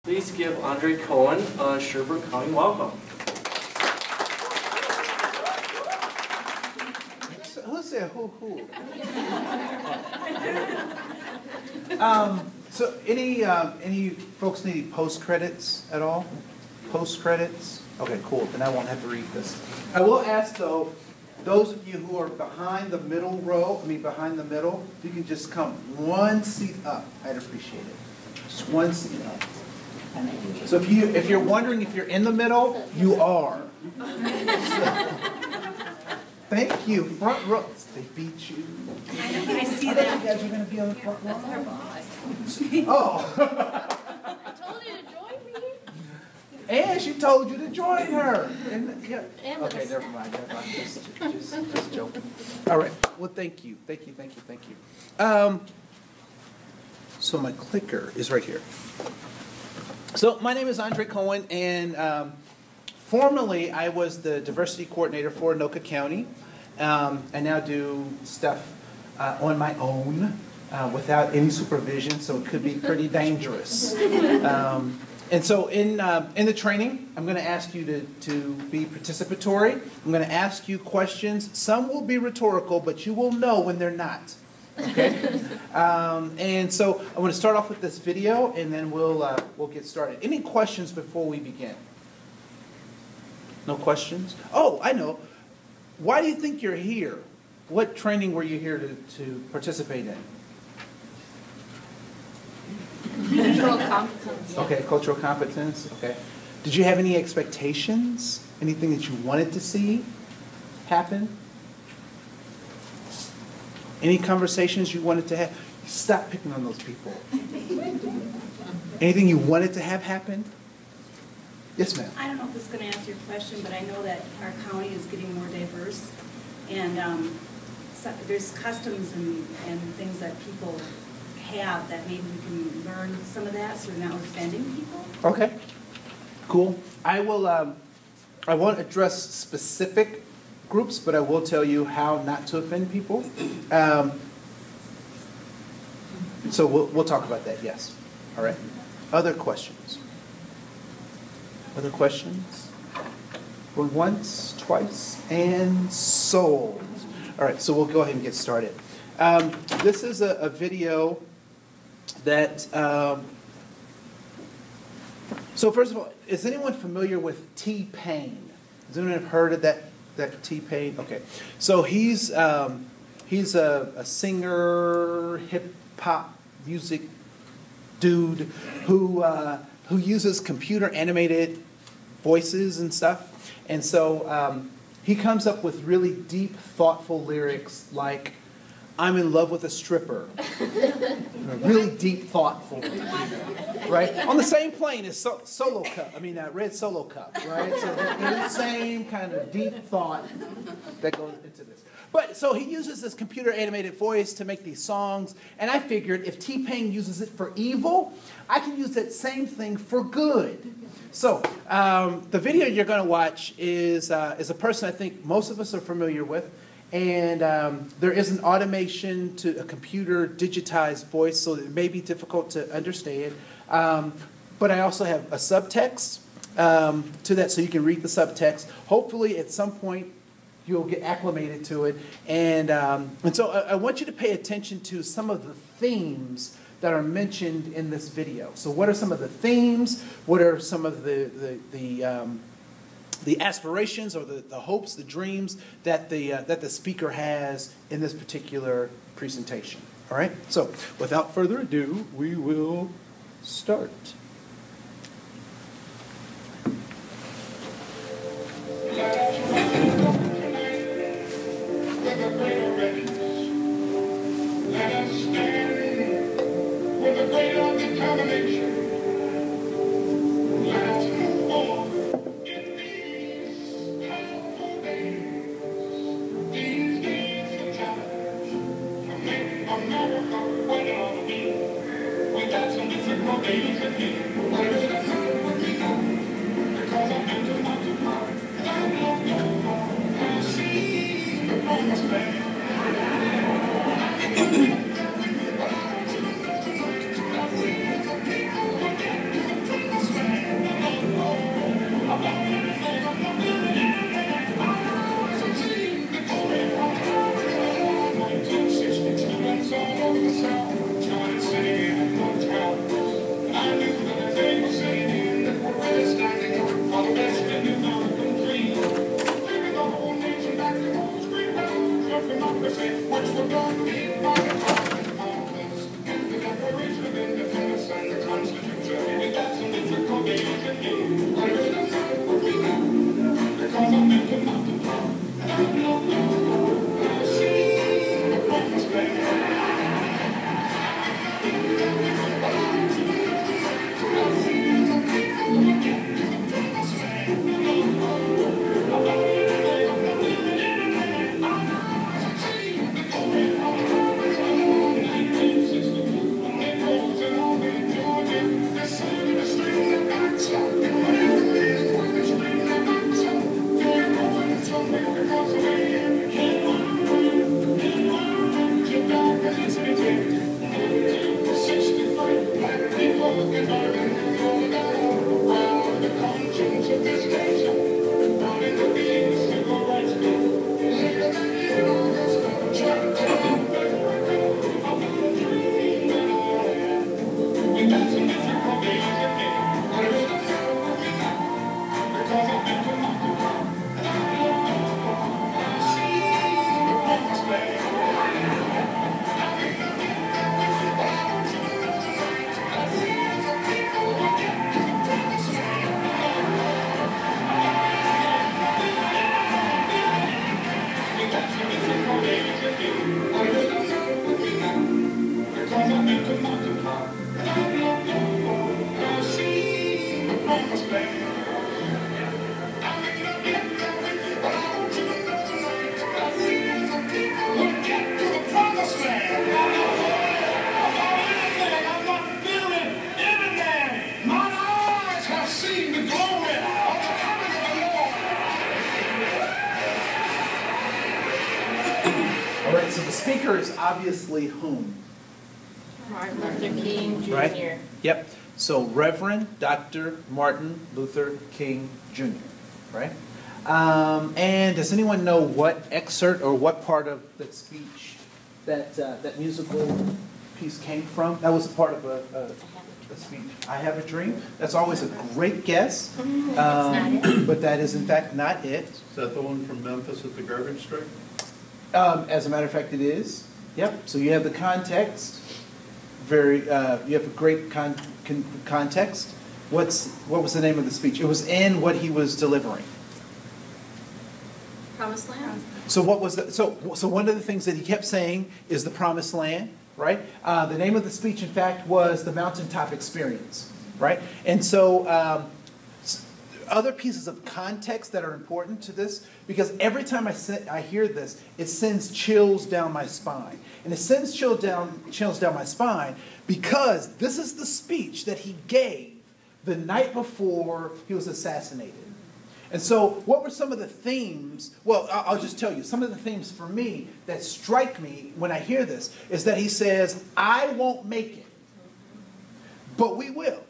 Please give Andre Koen a Sherbrooke County welcome. Who said who? So any folks need post credits at all? Post credits? Okay, cool. Then I won't have to read this. I will ask though, those of you who are behind the middle row, behind the middle, if you can just come one seat up, I'd appreciate it. Just one seat up. So if you're wondering if you're in the middle, you are. Thank you, front row. They beat you. I see that. You guys are going to be on the front row. That's her boss. Oh. I told you to join me. And she told you to join her. And, yeah. Okay, Endless. never mind. Just joking. All right. Well, thank you. So my clicker is right here. So my name is Andre Koen, and formerly I was the diversity coordinator for Anoka County. I now do stuff on my own without any supervision, so it could be pretty dangerous. And so in the training, I'm going to ask you to be participatory. I'm going to ask you questions. Some will be rhetorical, but you will know when they're not. Okay? And so I want to start off with this video, and then we'll get started. Any questions before we begin? No questions? Oh, I know. Why do you think you're here? What training were you here to participate in? Cultural competence. Okay, cultural competence. Okay. Did you have any expectations? Anything that you wanted to see happen? Any conversations you wanted to have? Stop picking on those people. Anything you wanted to have happen? Yes, ma'am. I don't know if this is going to answer your question, but I know that our county is getting more diverse, and so there's customs and things that people have that maybe we can learn some of that so we're not offending people. Okay. Cool. I won't address specific groups, but I will tell you how not to offend people. So we'll talk about that, yes. All right. Other questions? Other questions? Going once, twice, and sold. All right, so we'll go ahead and get started. This is a video that, so first of all, is anyone familiar with T-Pain? Has anyone heard of that T-Pain? Okay, so he's a singer, hip-hop music dude who uses computer animated voices and stuff. And so he comes up with really deep, thoughtful lyrics like, I'm in love with a stripper. Really deep, thoughtful, right? On the same plane as Solo Cup, Red Solo Cup, right? So the same kind of deep thought that goes into this. But so he uses this computer animated voice to make these songs, and I figured if T-Pain uses it for evil, I can use that same thing for good. So the video you're going to watch is a person I think most of us are familiar with, and there is an automation to a computer digitized voice, so it may be difficult to understand. But I also have a subtext to that, so you can read the subtext. Hopefully, at some point, you'll get acclimated to it. And so I want you to pay attention to some of the themes that are mentioned in this video. So what are some of the themes? What are some of the aspirations or the hopes, the dreams that the speaker has in this particular presentation? All right? So without further ado, we will start. America, wait on me. We got some different days ahead. All right, so the speaker is obviously whom? Martin Luther King Jr. Right? Yep. So Reverend Dr. Martin Luther King Jr. Right? And does anyone know what excerpt or what part of that speech that musical piece came from? That was a part of a speech. I Have a Dream. That's always a great guess. not it. But that is in fact not it. Is that the one from Memphis at the garbage truck? As a matter of fact, it is. Yep. So you have the context. You have a great context. What was the name of the speech? It was in what he was delivering. Promised Land? So what was so one of the things that he kept saying is the Promised Land, right? The name of the speech, in fact, was the Mountaintop Experience, right? And so other pieces of context that are important to this, because every time I hear this, it sends chills down my spine. And it sends chills down my spine because this is the speech that he gave the night before he was assassinated. And so what were some of the themes? Well, I'll just tell you. Some of the themes for me that strike me when I hear this is that he says, I won't make it, but we will.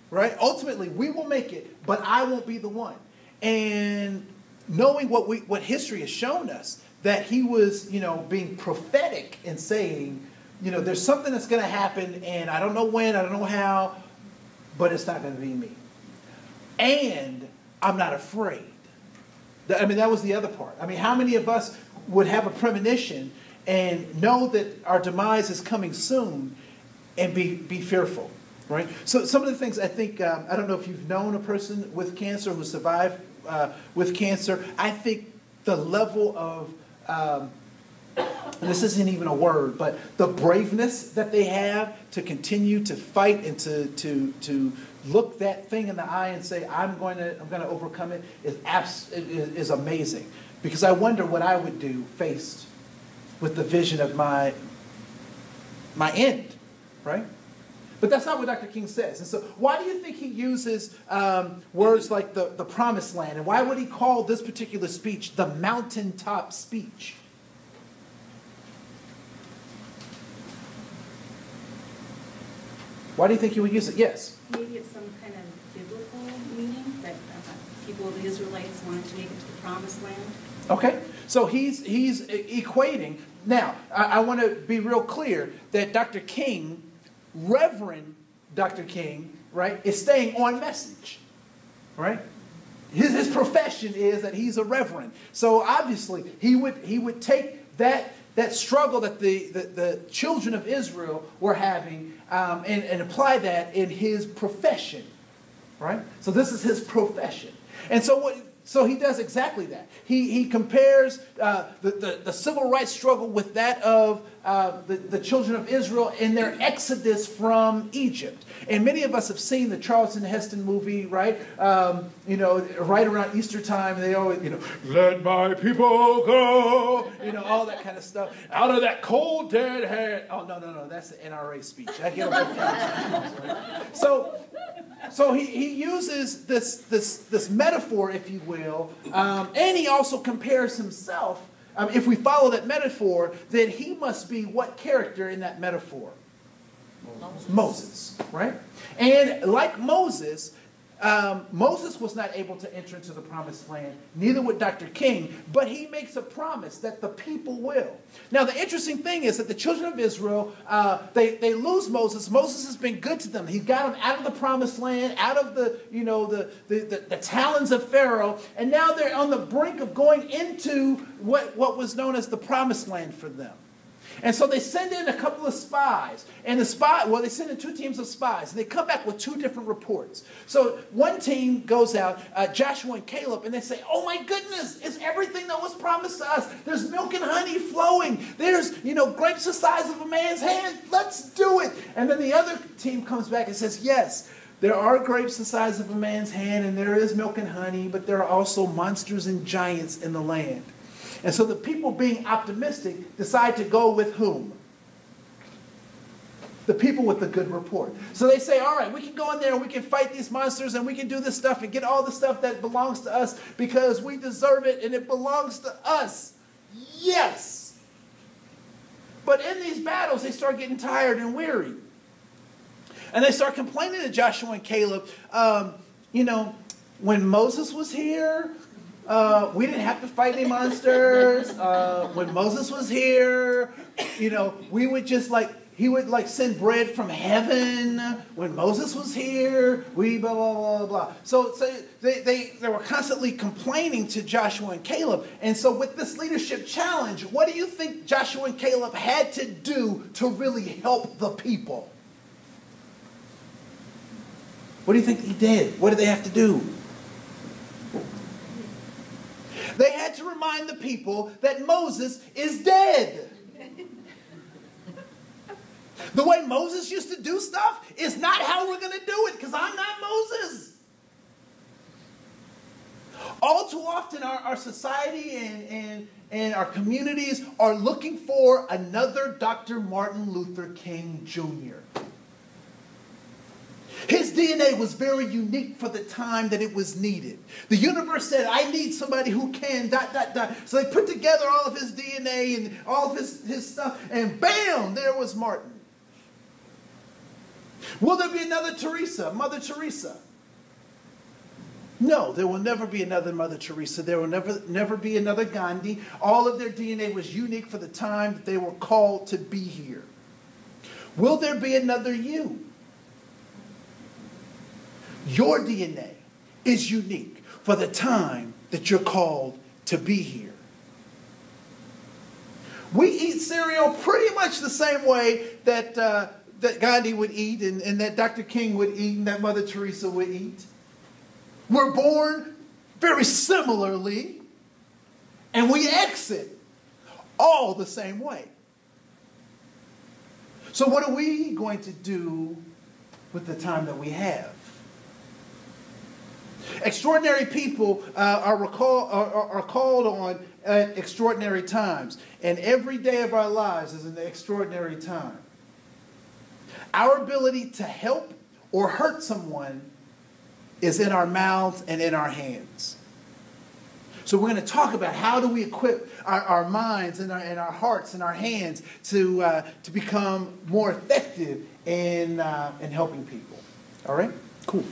Right? Ultimately, we will make it, but I won't be the one. And knowing what history has shown us, that he was, being prophetic and saying, there's something that's going to happen, and I don't know when, I don't know how, but it's not going to be me. And I'm not afraid. I mean, that was the other part. I mean, how many of us would have a premonition and know that our demise is coming soon and be fearful? Right? So some of the things I think, I don't know if you've known a person with cancer who survived with cancer. I think the level of, and this isn't even a word, but the braveness that they have to continue to fight and to look that thing in the eye and say, I'm going to overcome it is amazing. Because I wonder what I would do faced with the vision of my end, right? But that's not what Dr. King says. And so why do you think he uses words like the Promised Land? And why would he call this particular speech the mountaintop speech? Why do you think he would use it? Yes? Maybe it's some kind of biblical meaning that people of the Israelites wanted to make it to the Promised Land. Okay. So he's equating. Now, I want to be real clear that Dr. King, Reverend Dr. King, right, is staying on message, right? His profession is that he's a reverend. So obviously he would take that struggle that the children of Israel were having and apply that in his profession, right? So this is his profession. And so he does exactly that. He compares the civil rights struggle with that of the children of Israel in their exodus from Egypt. And many of us have seen the Charlton Heston movie, right? Right around Easter time, they always, let my people go, all that kind of stuff. Out of that cold, dead hand. Oh, no, that's the NRA speech. I get right? So he uses this metaphor, if you will, and he also compares himself. If we follow that metaphor, then he must be what character in that metaphor? Moses, right? And like Moses, Moses was not able to enter into the promised land, neither would Dr. King, but he makes a promise that the people will. Now, the interesting thing is that the children of Israel, they lose Moses. Moses has been good to them. He got them out of the promised land, out of the talons of Pharaoh, and now they're on the brink of going into what was known as the promised land for them. And so they send in a couple of spies. And they send in 2 teams of spies. And they come back with 2 different reports. So one team goes out, Joshua and Caleb, and they say, oh my goodness, it's everything that was promised to us. There's milk and honey flowing. There's, grapes the size of a man's hand. Let's do it. And then the other team comes back and says, yes, There are grapes the size of a man's hand, and there is milk and honey, but there are also monsters and giants in the land. And so the people, being optimistic, decide to go with whom? The people with the good report. So they say, all right, we can go in there and we can fight these monsters and we can do this stuff and get all the stuff that belongs to us because we deserve it and it belongs to us. Yes. But in these battles, they start getting tired and weary. And they start complaining to Joshua and Caleb, when Moses was here, we didn't have to fight any monsters. When Moses was here, we would just he would send bread from heaven. When Moses was here, we blah, blah, blah, blah. So they were constantly complaining to Joshua and Caleb. And so with this leadership challenge, what do you think Joshua and Caleb had to do to really help the people? What do you think they did? What did they have to do? They had to remind the people that Moses is dead. The way Moses used to do stuff is not how we're going to do it because I'm not Moses. All too often our society and our communities are looking for another Dr. Martin Luther King Jr. His DNA was very unique for the time that it was needed. The universe said, I need somebody who can, ... So they put together all of his DNA and all of his stuff, and bam, there was Martin. Will there be another Teresa, Mother Teresa? No, there will never be another Mother Teresa. There will never be another Gandhi. All of their DNA was unique for the time that they were called to be here. Will there be another you? Your DNA is unique for the time that you're called to be here. We eat cereal pretty much the same way that Gandhi would eat and that Dr. King would eat and that Mother Teresa would eat. We're born very similarly and we exit all the same way. So what are we going to do with the time that we have? Extraordinary people are called on at extraordinary times. And every day of our lives is an extraordinary time. Our ability to help or hurt someone is in our mouths and in our hands. So we're going to talk about how do we equip our minds and our hearts and our hands to become more effective in helping people. All right? Cool.